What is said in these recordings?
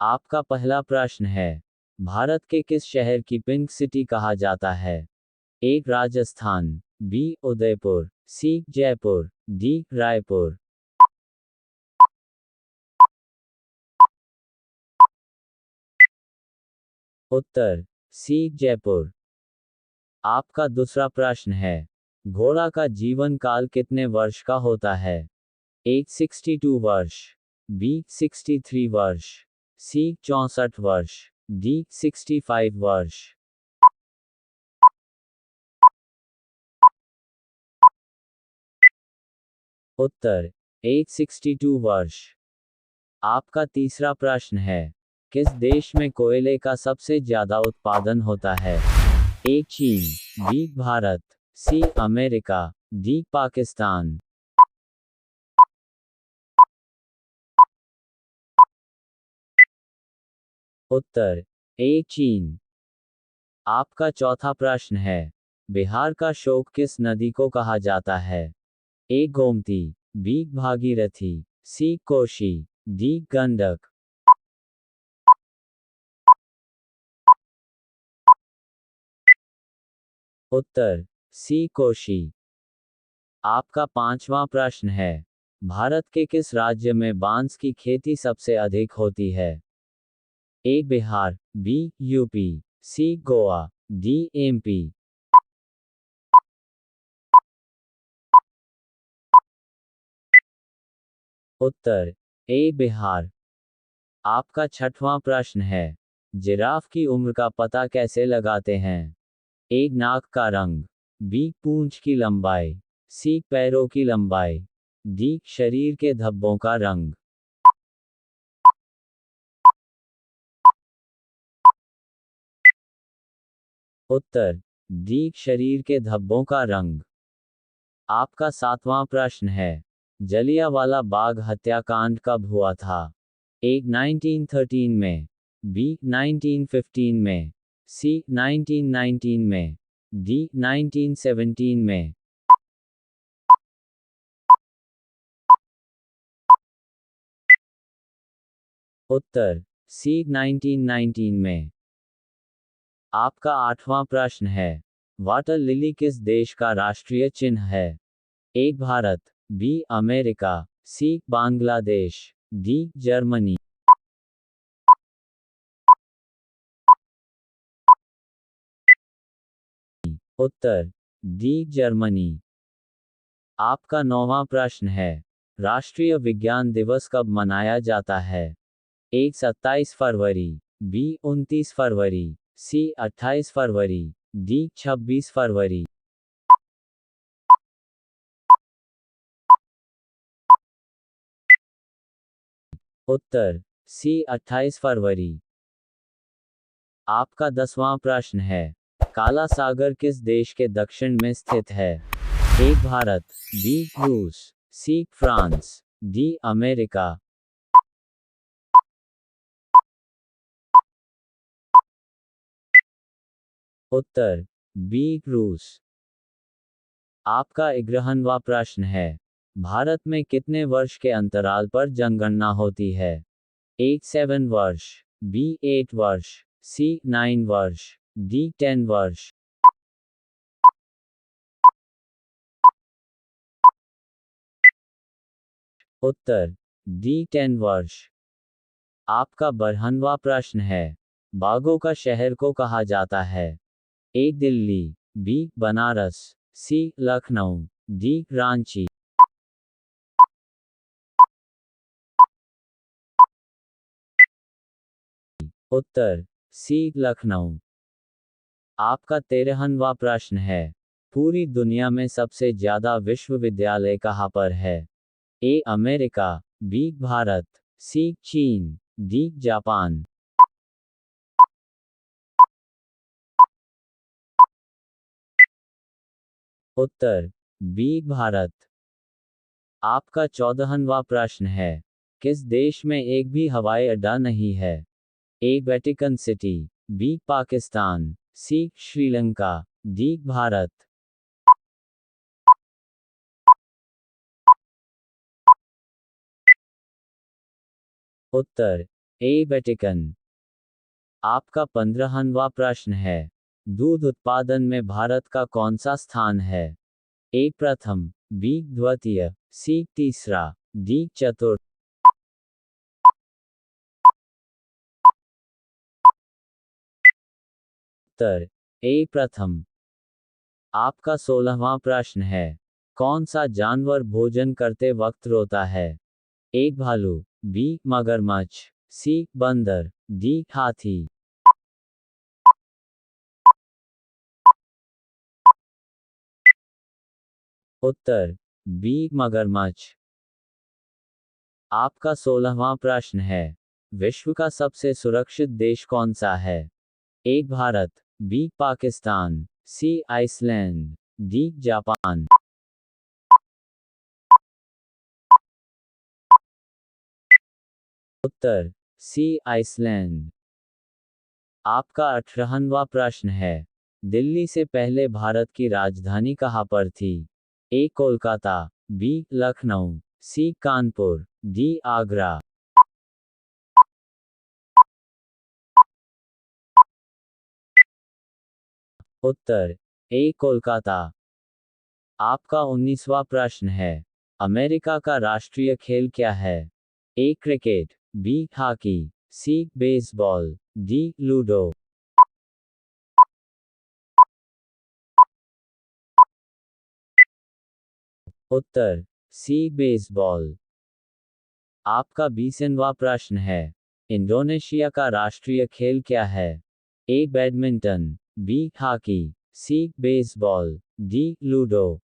आपका पहला प्रश्न है, भारत के किस शहर की पिंक सिटी कहा जाता है? ए राजस्थान, बी उदयपुर, सी जयपुर, डी रायपुर। उत्तर सी जयपुर। आपका दूसरा प्रश्न है, घोड़ा का जीवन काल कितने वर्ष का होता है? ए 62 वर्ष, बी 63 वर्ष, सी 64 वर्ष, डी 65 वर्ष। उत्तर ए 62 वर्ष। आपका तीसरा प्रश्न है, किस देश में कोयले का सबसे ज्यादा उत्पादन होता है? ए चीन, B Bharat, C America, D Pakistan. उत्तर ए चीन। आपका चौथा प्रश्न है, बिहार का शोक किस नदी को कहा जाता है? ए गोमती, बी भागीरथी, सी कोशी, डी गंडक। उत्तर सी कोशी। आपका पांचवा प्रश्न है, भारत के किस राज्य में बांस की खेती सबसे अधिक होती है? ए बिहार, बी यूपी, सी गोवा, डी एमपी। उत्तर ए बिहार। आपका छठवां प्रश्न है, जिराफ की उम्र का पता कैसे लगाते हैं? ए नाक का रंग, बी पूंछ की लंबाई, सी पैरों की लंबाई, डी शरीर के धब्बों का रंग। उत्तर डी शरीर के धब्बों का रंग। आपका सातवां प्रश्न है, जलियांवाला बाग हत्याकांड कब हुआ था? ए 1913 में, बी 1915 में, सी 1919 में, डी 1917 में। उत्तर सी 1919 में। आपका आठवां प्रश्न है, वाटर लिली किस देश का राष्ट्रीय चिन्ह है? ए भारत, बी अमेरिका, सी बांग्लादेश, डी जर्मनी। उत्तर डी जर्मनी। आपका नौवां प्रश्न है, राष्ट्रीय विज्ञान दिवस कब मनाया जाता है? ए 27 फरवरी, बी 29 फरवरी, सी 28 फरवरी, डी 26 फरवरी। उत्तर सी 28 फरवरी। आपका 10वां प्रश्न है, काला सागर किस देश के दक्षिण में स्थित है? ए भारत, बी रूस, सी फ्रांस, डी अमेरिका। उत्तर बी रूस। आपका 11वां प्रश्न है, भारत में कितने वर्ष के अंतराल पर जनगणना होती है? ए 7 वर्ष, बी 8 वर्ष, सी 9 वर्ष, डी 10 वर्ष। उत्तर डी 10 वर्ष। आपका 12वां प्रश्न है, बाघों का शहर को कहा जाता है? ए दिल्ली, बी बनारस, सी लखनऊ, डी रांची। उत्तर सी लखनऊ। आपका 13वां प्रश्न है, पूरी दुनिया में सबसे ज्यादा विश्वविद्यालय कहाँ पर है? ए अमेरिका, बी भारत, सी चीन, डी जापान। उत्तर बी भारत। आपका 14वां प्रश्न है, किस देश में एक भी हवाई अड्डा नहीं है? ए वेटिकन सिटी, बी पाकिस्तान, सी श्रीलंका, डी भारत। उत्तर ए वेटिकन। आपका 15वां प्रश्न है, दूध उत्पादन में भारत का कौन सा स्थान है? ए प्रथम, बी द्वितीय, सी तीसरा, डी चतुर्थ। उत्तर ए प्रथम। आपका 16वां प्रश्न है, कौन सा जानवर भोजन करते वक्त रोता है? ए भालू, बी मगरमच्छ, सी बंदर, डी हाथी। उत्तर बी मगरमच्छ। आपका 16वां प्रश्न है, विश्व का सबसे सुरक्षित देश कौन सा है? ए भारत, बी पाकिस्तान, सी आइसलैंड, डी जापान। उत्तर सी आइसलैंड। आपका 18वां प्रश्न है, दिल्ली से पहले भारत की राजधानी कहाँ पर थी? ए कोलकाता, बी लखनऊ, सी कानपुर, डी आगरा। उत्तर ए कोलकाता। आपका 19वां प्रश्न है, अमेरिका का राष्ट्रीय खेल क्या है? ए क्रिकेट, बी हॉकी, सी बेसबॉल, डी लूडो। उत्तर सी बेसबॉल। आपका 20वां प्रश्न है, इंडोनेशिया का राष्ट्रीय खेल क्या है? A badminton, B hockey, C baseball, D ludo.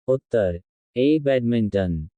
Uttar A badminton.